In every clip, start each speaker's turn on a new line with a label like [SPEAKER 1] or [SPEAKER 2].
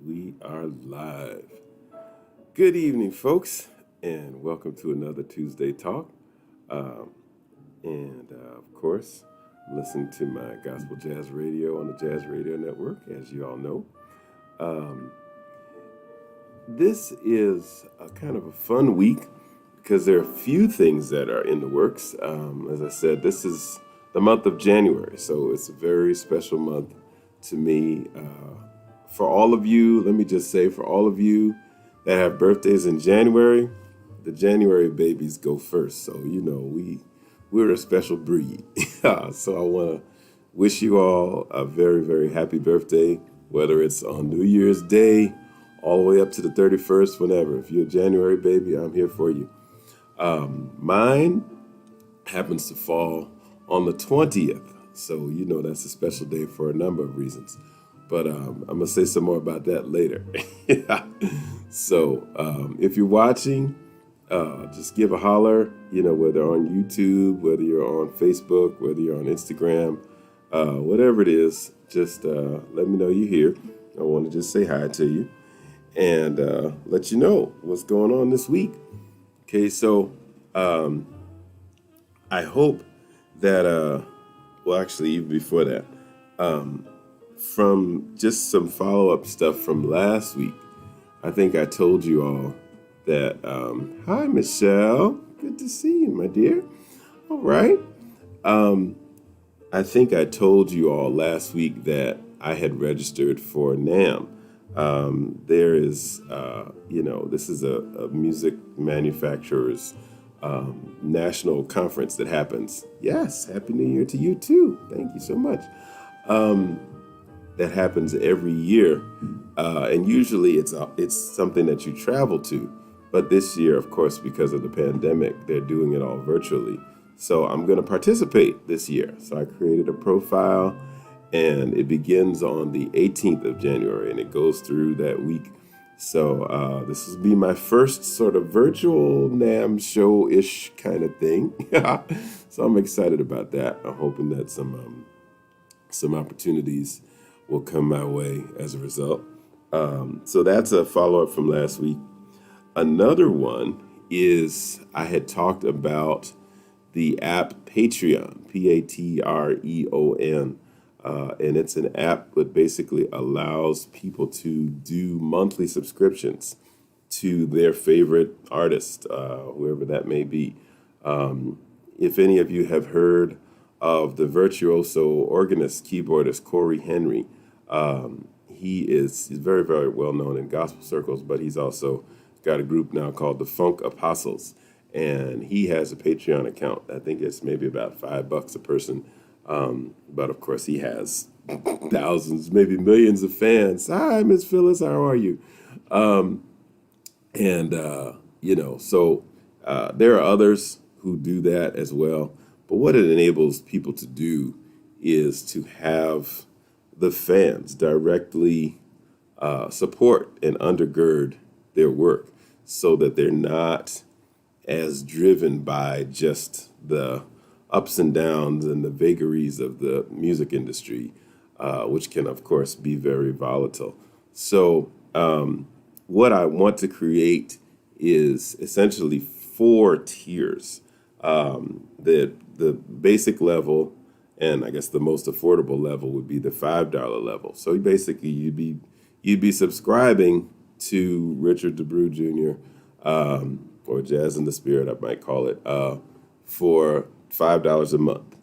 [SPEAKER 1] We are live. Good evening, folks, and welcome to another Tuesday Talk. Um, of course, listen to my gospel jazz radio on the Jazz Radio Network, as you all know. Um, this is a kind of a fun week because there are a few things that are in the works. As I said, this is the month of January, so it's a very special month to me. For all of you, let me just say, for all of you that have birthdays in January, the January babies go first. So we're a special breed. So I want to wish you all a very, very happy birthday, whether it's on New Year's Day, all the way up to the 31st, whenever. If you're a January baby, I'm here for you. Mine happens to fall on the 20th. So, that's a special day for a number of reasons. But I'm going to say some more about that later. So if you're watching, just give a holler, whether on YouTube, whether you're on Facebook, whether you're on Instagram, whatever it is, just let me know you're here. I want to just say hi to you and let you know what's going on this week. Okay, so I hope that, actually, even before that, from just some follow-up stuff from last week, I think I told you all that, hi, Michelle. Good to see you, my dear. All right. I think I told you all last week that I had registered for NAMM. There is, this is a music manufacturer's national conference that happens. Yes, Happy New Year to you too. Thank you so much. That happens every year, and usually it's something that you travel to. But this year, of course, because of the pandemic, they're doing it all virtually. So I'm going to participate this year. So I created a profile, and it begins on the 18th of January, and it goes through that week. So this will be my first sort of virtual NAMM show-ish kind of thing. So I'm excited about that. I'm hoping that some opportunities will come my way as a result. So that's a follow-up from last week. Another one is I had talked about the app Patreon, Patreon, and it's an app that basically allows people to do monthly subscriptions to their favorite artist, whoever that may be. If any of you have heard of the virtuoso organist, keyboardist Corey Henry, he's very, very well known in gospel circles, but he's also got a group now called the Funk Apostles, and he has a Patreon account. I think it's maybe about $5 a person, but of course he has thousands, maybe millions of fans. Hi, Miss Phyllis, how are you? So there are others who do that as well. But what it enables people to do is to have the fans directly support and undergird their work so that they're not as driven by just the ups and downs and the vagaries of the music industry, which can, of course, be very volatile. So what I want to create is essentially 4 tiers. The basic level, and I guess the most affordable level would be the $5 level. So basically, you'd be subscribing to Richard DeBrew Jr. Or Jazz in the Spirit, I might call it, for $5 a month.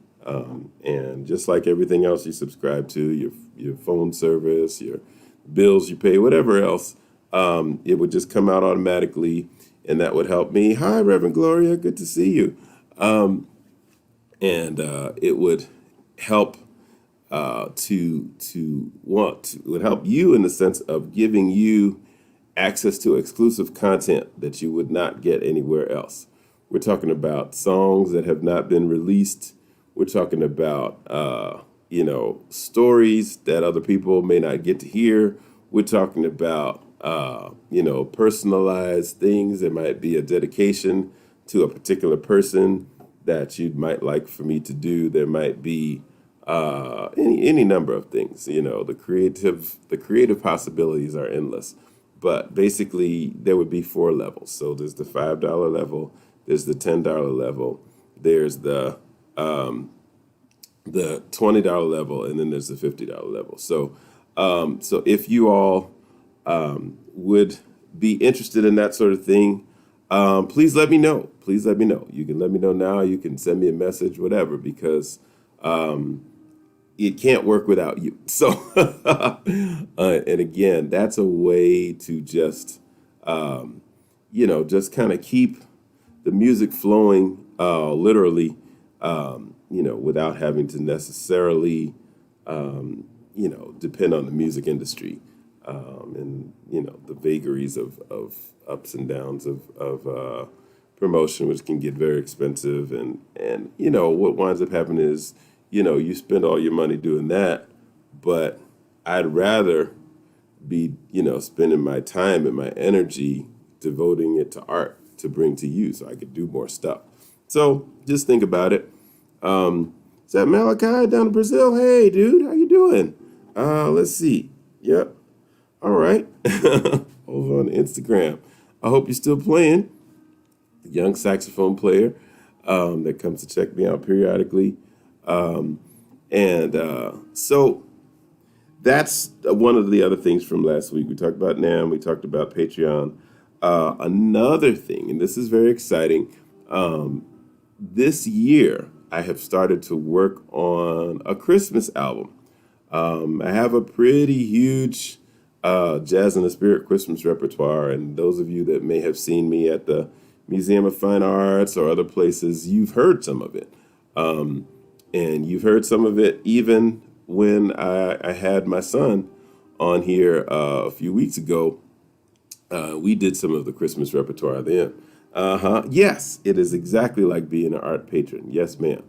[SPEAKER 1] And just like everything else you subscribe to, your phone service, your bills you pay, whatever else, it would just come out automatically, and that would help me. Hi, Reverend Gloria, good to see you. It would help it would help you in the sense of giving you access to exclusive content that you would not get anywhere else. We're talking about songs that have not been released. We're talking about, stories that other people may not get to hear. We're talking about, personalized things. There might be a dedication to a particular person that you might like for me to do. There might be any number of things. The creative possibilities are endless. But basically, there would be four levels. So there's the $5 level, there's the $10 level, there's the $20 level, and then there's the $50 level. So if you all would be interested in that sort of thing, please let me know. Please let me know. You can let me know now. You can send me a message, whatever, because it can't work without you. So, and again, that's a way to just kind of keep the music flowing, literally, without having to necessarily, depend on the music industry, and, the vagaries of ups and downs of promotion, which can get very expensive. And what winds up happening is, you spend all your money doing that, but I'd rather be, spending my time and my energy devoting it to art to bring to you so I could do more stuff. So just think about it. Is that Malachi down in Brazil? Hey, dude, how you doing? Let's see. Yep. All right. Over on Instagram. I hope you're still playing. Young saxophone player that comes to check me out periodically. So that's one of the other things from last week. We talked about NAMM. We talked about Patreon. Another thing, and this is very exciting, this year I have started to work on a Christmas album. I have a pretty huge Jazz in the Spirit Christmas repertoire, and those of you that may have seen me at the Museum of Fine Arts or other places, you've heard some of it. And you've heard some of it even when I had my son on here a few weeks ago. We did some of the Christmas repertoire then. Yes, it is exactly like being an art patron. Yes, ma'am.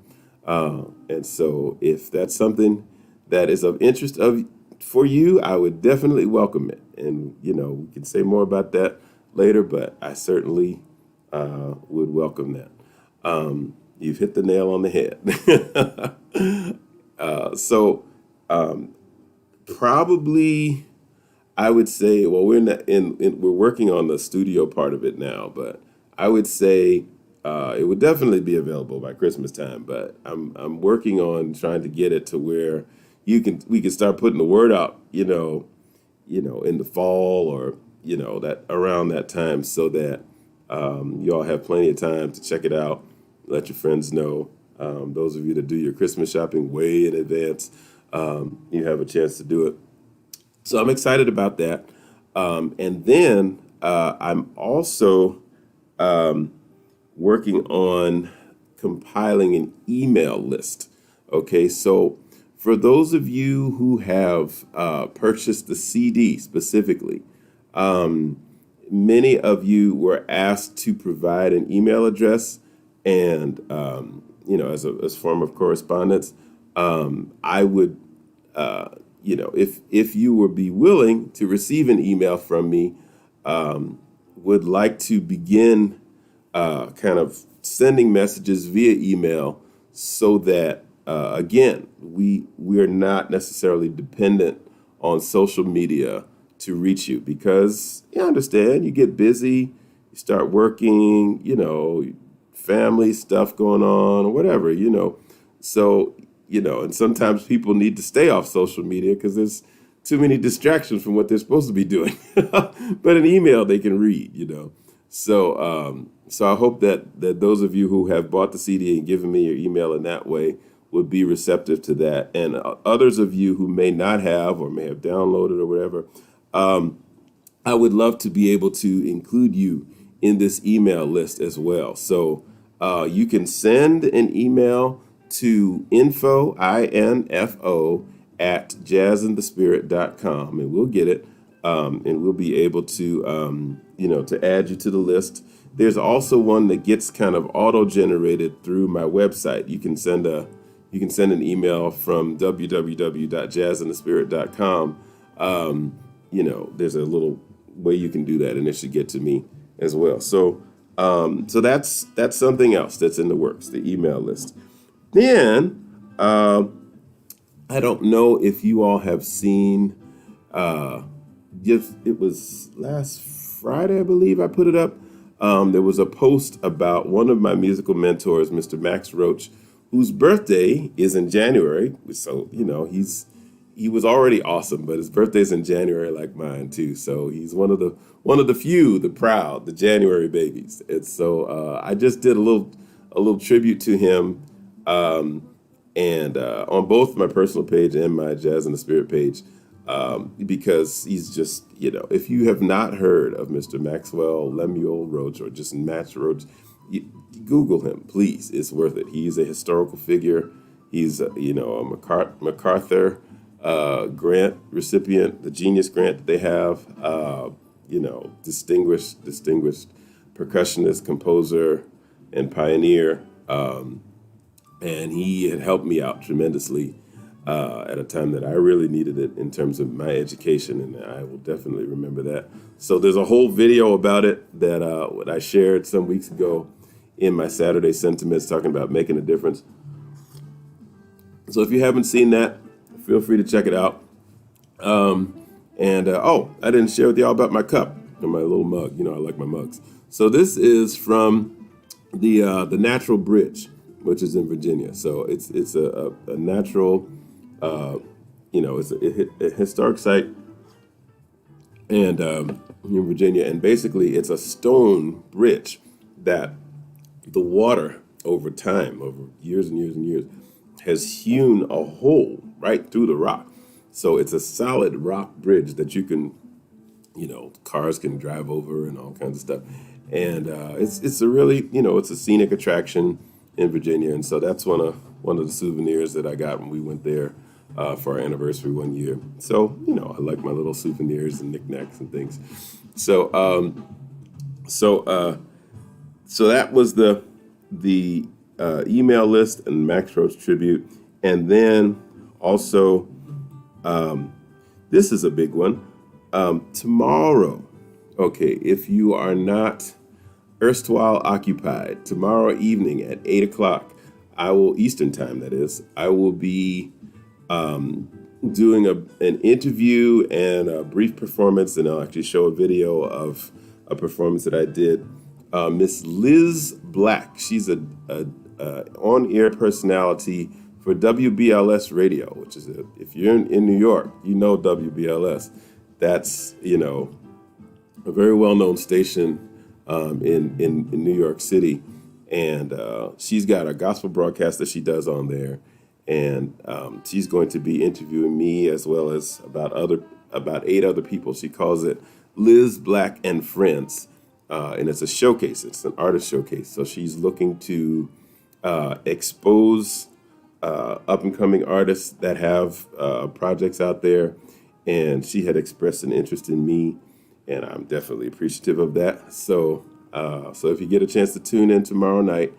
[SPEAKER 1] And so if that's something that is of interest for you, I would definitely welcome it. And, we can say more about that later, but I certainly would welcome that. You've hit the nail on the head. Probably I would say, well, we're working on the studio part of it now, but I would say it would definitely be available by Christmas time. But I'm working on trying to get it to where we can start putting the word out, in the fall or that around that time, so that you all have plenty of time to check it out. Let your friends know. Those of you that do your Christmas shopping way in advance, you have a chance to do it. So I'm excited about that. And then I'm also working on compiling an email list. Okay, so for those of you who have purchased the CD specifically, many of you were asked to provide an email address and, as a form of correspondence. I would, if you would be willing to receive an email from me, would like to begin kind of sending messages via email so that, again, we're not necessarily dependent on social media to reach you, because you understand, you get busy, you start working, family stuff going on or whatever, So, and sometimes people need to stay off social media because there's too many distractions from what they're supposed to be doing. But an email they can read, So, so I hope that those of you who have bought the CD and given me your email in that way would be receptive to that. And others of you who may not have or may have downloaded or whatever, I would love to be able to include you in this email list as well. So you can send an email to info, I-N-F-O, at jazzinthespirit.com, and we'll get it, and we'll be able to, to add you to the list. There's also one that gets kind of auto-generated through my website. You can send an email from www.jazzinthespirit.com. There's a little way you can do that, and it should get to me as well. So that's something else that's in the works, the email list. Then I don't know if you all have seen, just it was last Friday, I believe I put it up. There was a post about one of my musical mentors, Mr. Max Roach, whose birthday is in January. So, he was already awesome, but his birthday's in January like mine too. So he's one of the few, the proud, the January babies. And so I just did a little tribute to him. And on both my personal page and my Jazz in the Spirit page, because he's just, if you have not heard of Mr. Maxwell Lemuel Roach or just Max Roach, Google him, please. It's worth it. He's a historical figure. He's, a MacArthur grant recipient, the Genius Grant that they have, distinguished percussionist, composer, and pioneer. And he had helped me out tremendously at a time that I really needed it in terms of my education, and I will definitely remember that. So there's a whole video about it that what I shared some weeks ago in my Saturday sentiments talking about making a difference. So if you haven't seen that, feel free to check it out. I didn't share with y'all about my cup and my little mug. I like my mugs. So this is from the Natural Bridge, which is in Virginia. So it's a natural, it's a historic site, and in Virginia, and basically it's a stone bridge that the water over time, over years and years and years, has hewn a hole right through the rock. So it's a solid rock bridge that you can, cars can drive over and all kinds of stuff. And it's a really, it's a scenic attraction in Virginia. And so that's one of the souvenirs that I got when we went there for our anniversary one year. So, I like my little souvenirs and knickknacks and things. So that was the email list and Max Roach tribute. And then also, this is a big one. Tomorrow, okay, if you are not erstwhile occupied, tomorrow evening at 8 o'clock, Eastern time, that is, I will be doing an interview and a brief performance, and I'll actually show a video of a performance that I did. Miss Liz Black, she's a on-air personality for WBLS Radio, which is if you're in New York, WBLS. That's a very well-known station in New York City, and she's got a gospel broadcast that she does on there, and she's going to be interviewing me as well as about 8 other people. She calls it Liz Black and Friends, and it's a showcase. It's an artist showcase. So she's looking to expose up and coming artists that have projects out there, and she had expressed an interest in me, and I'm definitely appreciative of that. So if you get a chance to tune in tomorrow night,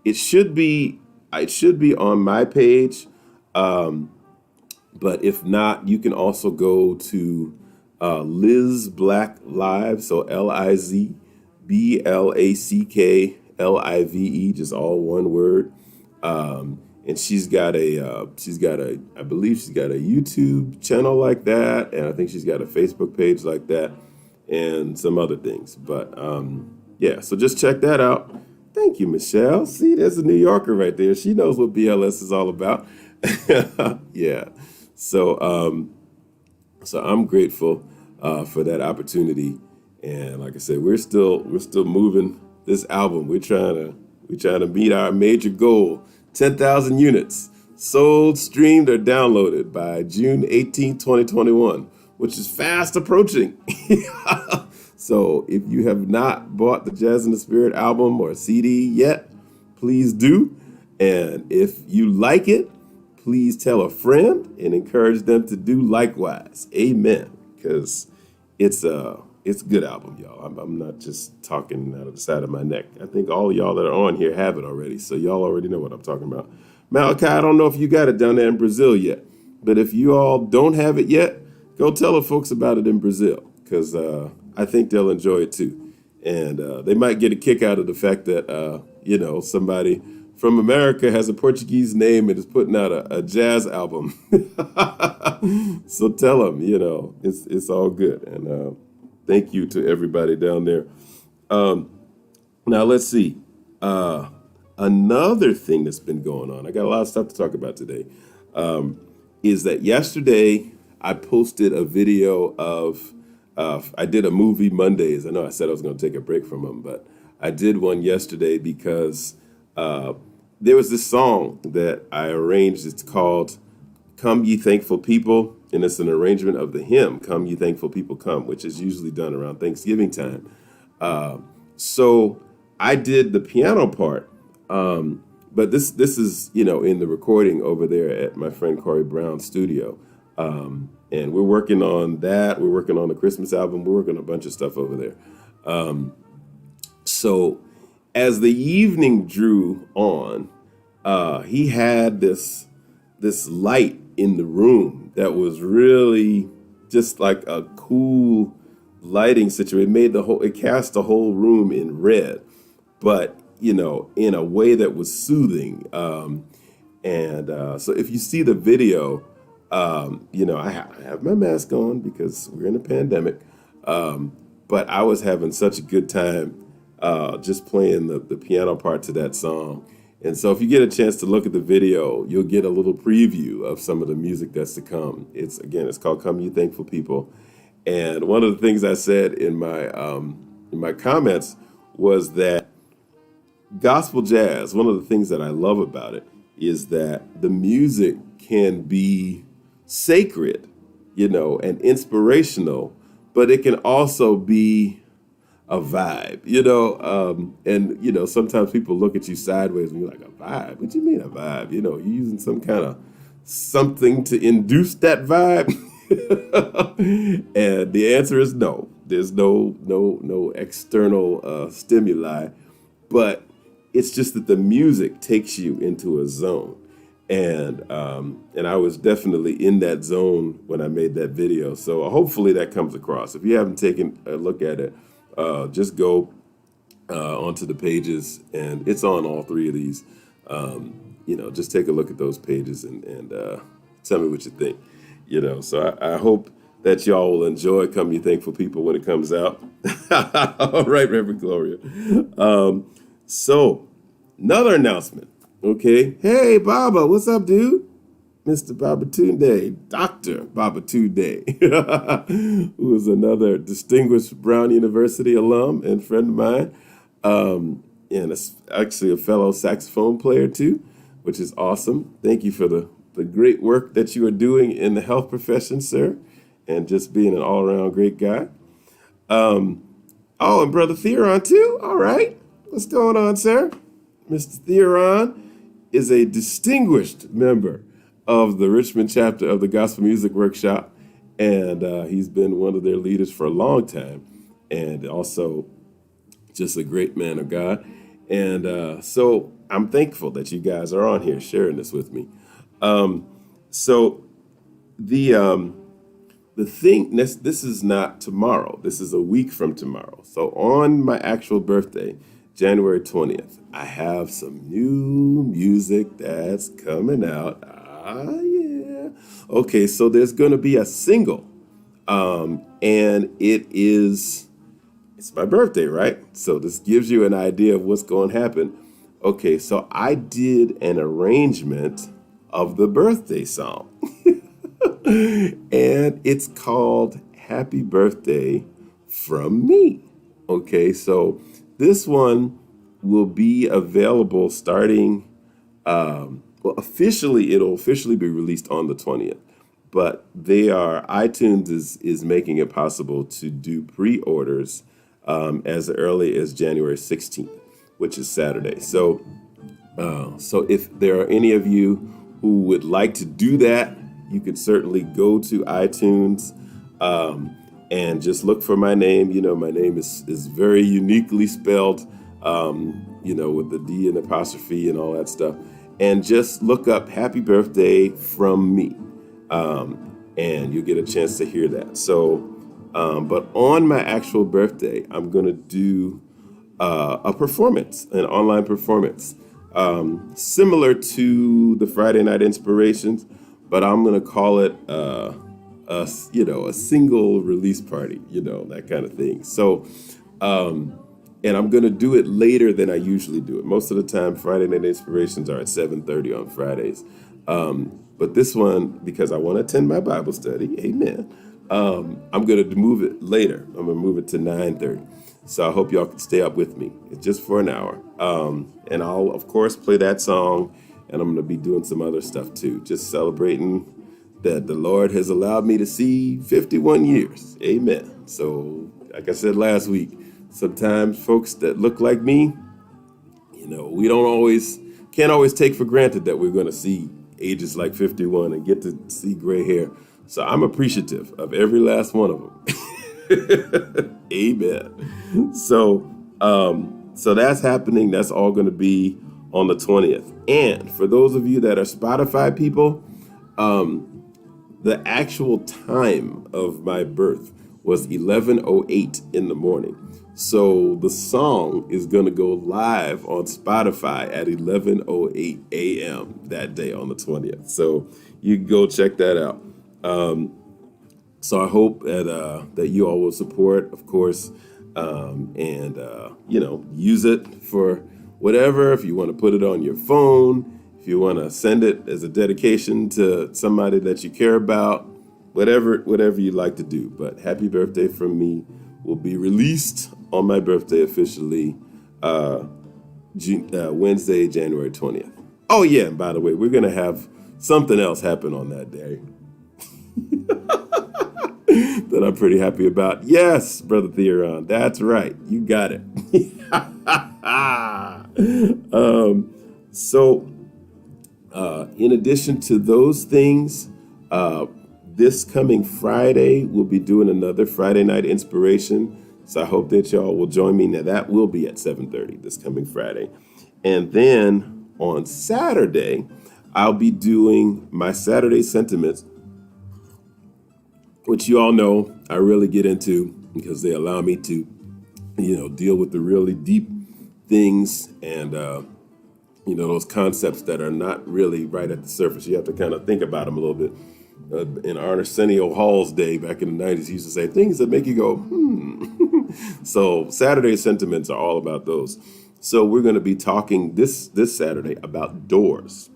[SPEAKER 1] it should be on my page, but if not, you can also go to Liz Black Live, so LizBlackLive, just all one word. And she's got I believe she's got a YouTube channel like that, and I think she's got a Facebook page like that, and some other things. But so just check that out. Thank you, Michelle. See, there's a New Yorker right there. She knows what BLS is all about. Yeah. So I'm grateful for that opportunity, and like I said, we're still moving this album. We're trying to meet our major goal. 10,000 units sold, streamed, or downloaded by June 18, 2021, which is fast approaching. So if you have not bought the Jazz in the Spirit album or CD yet, please do. And if you like it, please tell a friend and encourage them to do likewise. Amen. Because it's a good album, y'all. I'm not just talking out of the side of my neck. I think all of y'all that are on here have it already, so y'all already know what I'm talking about. Malachi, I don't know if you got it down there in Brazil yet, but if you all don't have it yet, go tell the folks about it in Brazil, because I think they'll enjoy it too. And they might get a kick out of the fact that, somebody from America has a Portuguese name and is putting out a jazz album. So tell him, it's all good. And thank you to everybody down there. Now let's see. Another thing that's been going on, I got a lot of stuff to talk about today, is that yesterday I posted a video of, I did a movie Mondays. I know I said I was going to take a break from them, but I did one yesterday because there was this song that I arranged. It's called Come Ye Thankful People, and it's an arrangement of the hymn, Come Ye Thankful People Come, which is usually done around Thanksgiving time. So I did the piano part, but this is, in the recording over there at my friend Corey Brown's studio. And we're working on that. We're working on the Christmas album. We're working on a bunch of stuff over there. So as the evening drew on, he had this light in the room that was really just like a cool lighting situation. It cast the whole room in red, but in a way that was soothing. So if you see the video, I have my mask on because we're in a pandemic. But I was having such a good time just playing the piano part to that song. And so if you get a chance to look at the video, you'll get a little preview of some of the music that's to come. It's called Come Ye Thankful People. And one of the things I said in my comments was that gospel jazz, one of the things that I love about it is that the music can be sacred, and inspirational, but it can also be a vibe, and sometimes people look at you sideways and you're like, a vibe? What do you mean a vibe? You're using some kind of something to induce that vibe. And the answer is no. There's no external stimuli, but it's just that the music takes you into a zone. And I was definitely in that zone when I made that video. So hopefully that comes across. If you haven't taken a look at it, just go onto the pages, and it's on all three of these. Just take a look at those pages and tell me what you think. So I hope that y'all will enjoy Come Ye Thankful People when it comes out. All right, Reverend Gloria. So another announcement. Okay. Hey, Baba, what's up, dude? Mr. Babatunde, Dr. Babatunde, who is another distinguished Brown University alum and friend of mine, and actually a fellow saxophone player too, which is awesome. Thank you for the great work that you are doing in the health profession, sir, and just being an all-around great guy. And Brother Theron too. All right. What's going on, sir? Mr. Theron is a distinguished member of the Richmond chapter of the Gospel Music Workshop, and he's been one of their leaders for a long time, and also just a great man of God. And so I'm thankful that you guys are on here sharing this with me. So the thing, this is not tomorrow. This is a week from tomorrow. So on my actual birthday, January 20th, I have some new music that's coming out. Yeah. Okay, so there's going to be a single, and it's my birthday, right? So this gives you an idea of what's going to happen. Okay, so I did an arrangement of the birthday song, and it's called Happy Birthday from Me. Okay, so this one will be available starting, it'll officially be released on the 20th, but iTunes is making it possible to do pre-orders as early as January 16th, which is Saturday. So if there are any of you who would like to do that, you could certainly go to iTunes and just look for my name. My name is very uniquely spelled, with the D and apostrophe and all that stuff. And just look up Happy Birthday from Me, and you'll get a chance to hear that. So, but on my actual birthday, I'm going to do a performance, an online performance. similar to the Friday Night Inspirations, but I'm going to call it a single release party, that kind of thing. So, and I'm going to do it later than I usually do it. Most of the time, Friday Night Inspirations are at 7:30 on Fridays. But this one, because I want to attend my Bible study, amen, I'm going to move it later. I'm going to move it to 9:30. So I hope y'all can stay up with me. It's just for an hour. And I'll, of course, play that song, and I'm going to be doing some other stuff too, just celebrating that the Lord has allowed me to see 51 years. Amen. So, like I said last week, sometimes folks that look like me, we can't always take for granted that we're going to see ages like 51 and get to see gray hair. So I'm appreciative of every last one of them. Amen. So that's happening. That's all going to be on the 20th. And for those of you that are Spotify people, the actual time of my birth was 11:08 in the morning. So the song is going to go live on Spotify at 11:08 a.m. that day on the 20th. So you can go check that out. So I hope that you all will support, of course, and use it for whatever. If you want to put it on your phone, if you want to send it as a dedication to somebody that you care about, whatever you like to do. But happy birthday from me will be released on my birthday officially Wednesday, January 20th. Oh, yeah, and by the way, we're going to have something else happen on that day that I'm pretty happy about. Yes, Brother Theron, that's right. You got it. In addition to those things, this coming Friday, we'll be doing another Friday Night Inspiration. So I hope that y'all will join me. Now, that will be at 7:30 this coming Friday. And then on Saturday, I'll be doing my Saturday Sentiments, which you all know I really get into because they allow me to, deal with the really deep things and, those concepts that are not really right at the surface. You have to kind of think about them a little bit. In Arsenio Hall's day back in the 90s, he used to say things that make you go, So Saturday Sentiments are all about those. So we're going to be talking this Saturday about doors.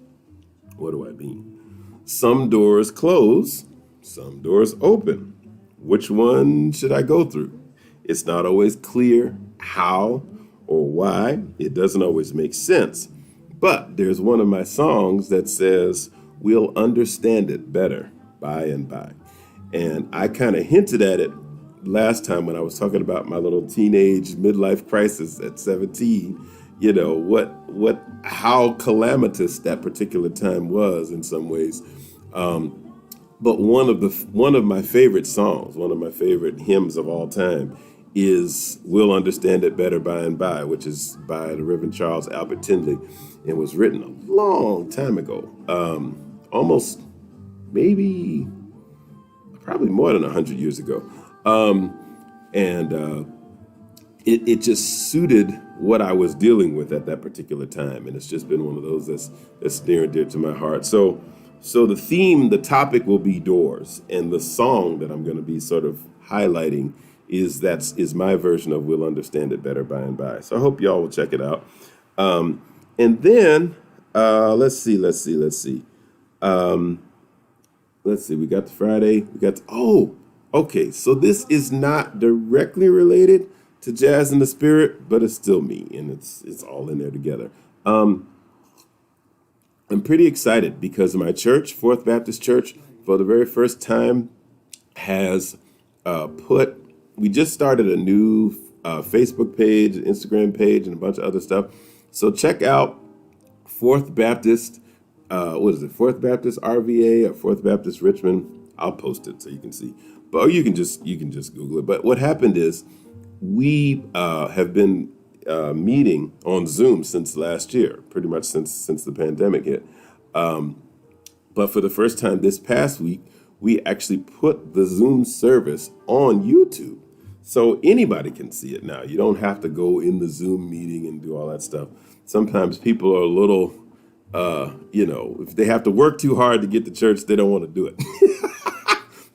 [SPEAKER 1] What do I mean? Some doors close, some doors open. Which one should I go through? It's not always clear how or why. It doesn't always make sense. But there's one of my songs that says, we'll understand it better by and by. And I kind of hinted at it last time when I was talking about my little teenage midlife crisis at 17, how calamitous that particular time was in some ways. But one of my favorite songs, one of my favorite hymns of all time is We'll Understand It Better By and By, which is by the Reverend Charles Albert Tindley and was written a long time ago, almost maybe probably more than 100 years ago. It just suited what I was dealing with at that particular time. And it's just been one of those that's near and dear to my heart. So the topic will be doors. And the song that I'm going to be sort of highlighting is my version of We'll Understand It Better By and By. So I hope y'all will check it out. And then, let's see. We got the Friday. Okay. So this is not directly related to Jazz in the Spirit, but it's still me, and it's all in there together. I'm pretty excited because my church, Fourth Baptist Church, for the very first time has we just started a new Facebook page, Instagram page, and a bunch of other stuff. So check out Fourth Baptist, Fourth Baptist RVA or Fourth Baptist Richmond. I'll post it so you can see. But you can just Google it. But what happened is we have been meeting on Zoom since last year, pretty much since the pandemic hit. But for the first time this past week, we actually put the Zoom service on YouTube. So anybody can see it now. You don't have to go in the Zoom meeting and do all that stuff. sometimes people are a little, if they have to work too hard to get to church, they don't want to do it.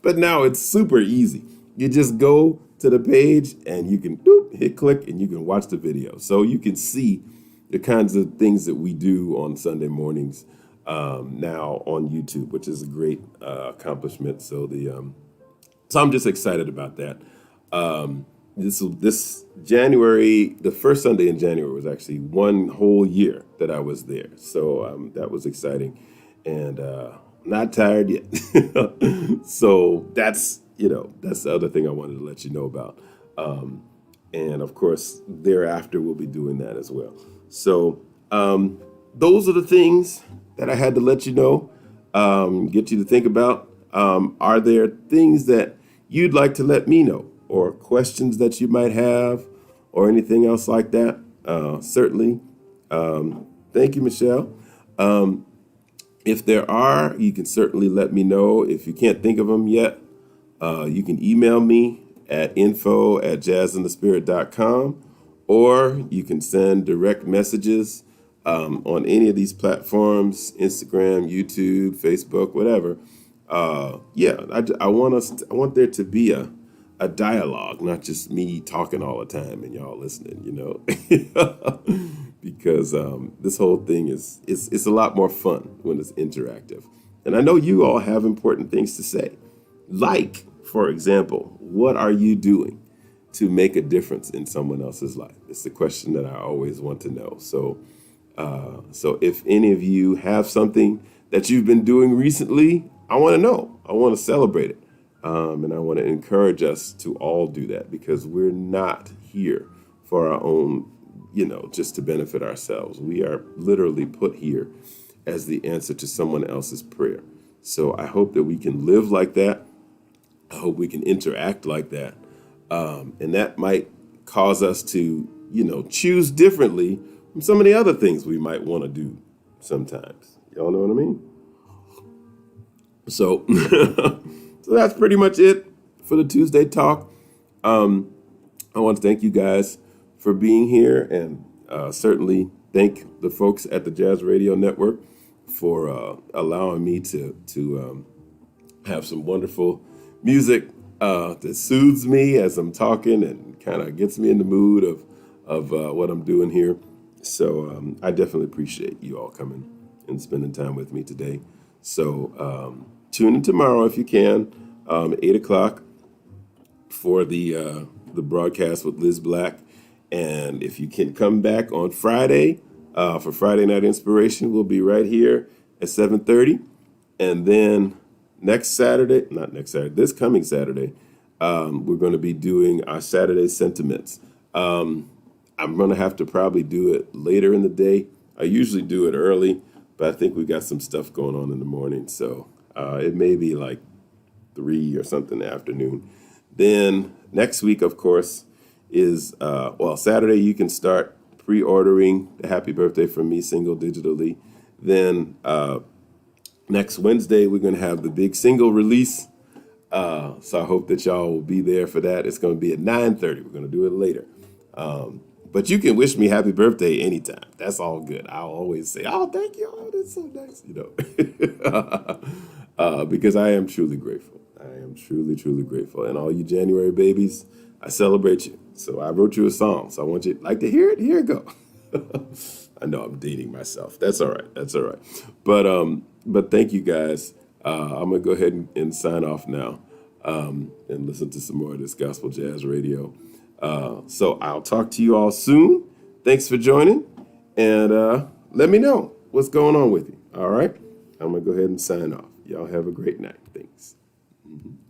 [SPEAKER 1] But now it's super easy. You just go to the page and you can hit click and you can watch the video. So you can see the kinds of things that we do on Sunday mornings now on YouTube, which is a great accomplishment. So so I'm just excited about that. This January, the first Sunday in January was actually one whole year that I was there. So that was exciting, and not tired yet. So that's the other thing I wanted to let you know about. And of course, thereafter we'll be doing that as well. So those are the things that I had to let you know, get you to think about. Are there things that you'd like to let me know, or questions that you might have, or anything else like that? Certainly. Thank you, Michelle. If there are, you can certainly let me know. If you can't think of them yet, you can email me at info@jazzinthespirit.com, or you can send direct messages on any of these platforms: Instagram, YouTube, Facebook, whatever. I want there to be a dialogue, not just me talking all the time and y'all listening, because this whole thing it's a lot more fun when it's interactive. And I know you all have important things to say. Like, for example, what are you doing to make a difference in someone else's life? It's the question that I always want to know. So if any of you have something that you've been doing recently, I want to know. I want to celebrate it. And I want to encourage us to all do that, because we're not here for our own, just to benefit ourselves. We are literally put here as the answer to someone else's prayer. So I hope that we can live like that. I hope we can interact like that. And that might cause us to, choose differently from some of the other things we might want to do sometimes. Y'all know what I mean? So, so that's pretty much it for the Tuesday talk. I want to thank you guys for being here, and certainly thank the folks at the Jazz Radio Network for allowing me to have some wonderful music that soothes me as I'm talking and kind of gets me in the mood of what I'm doing here. So I definitely appreciate you all coming and spending time with me today. So tune in tomorrow if you can, 8 o'clock for the broadcast with Liz Black. And if you can come back on Friday for Friday Night Inspiration, we'll be right here at 7:30. And then this coming Saturday, we're going to be doing our Saturday Sentiments. I'm going to have to probably do it later in the day. I usually do it early, but I think we got some stuff going on in the morning. So it may be like 3 or something in the afternoon. Then next week, of course, is, Saturday you can start pre-ordering the Happy Birthday from Me single digitally. Then next Wednesday, we're going to have the big single release. So I hope that y'all will be there for that. It's going to be at 9:30. We're going to do it later. But you can wish me happy birthday anytime. That's all good. I'll always say, oh, thank you. Oh, that's so nice. Because I am truly grateful. I am truly, truly grateful. And all you January babies, I celebrate you. So I wrote you a song. So I want you to like to hear it. Here it go. I know I'm dating myself. That's all right. That's all right. But thank you guys. I'm going to go ahead and sign off now and listen to some more of this gospel jazz radio. So I'll talk to you all soon. Thanks for joining. And let me know what's going on with you. All right. I'm going to go ahead and sign off. Y'all have a great night. Thanks. Mm-hmm.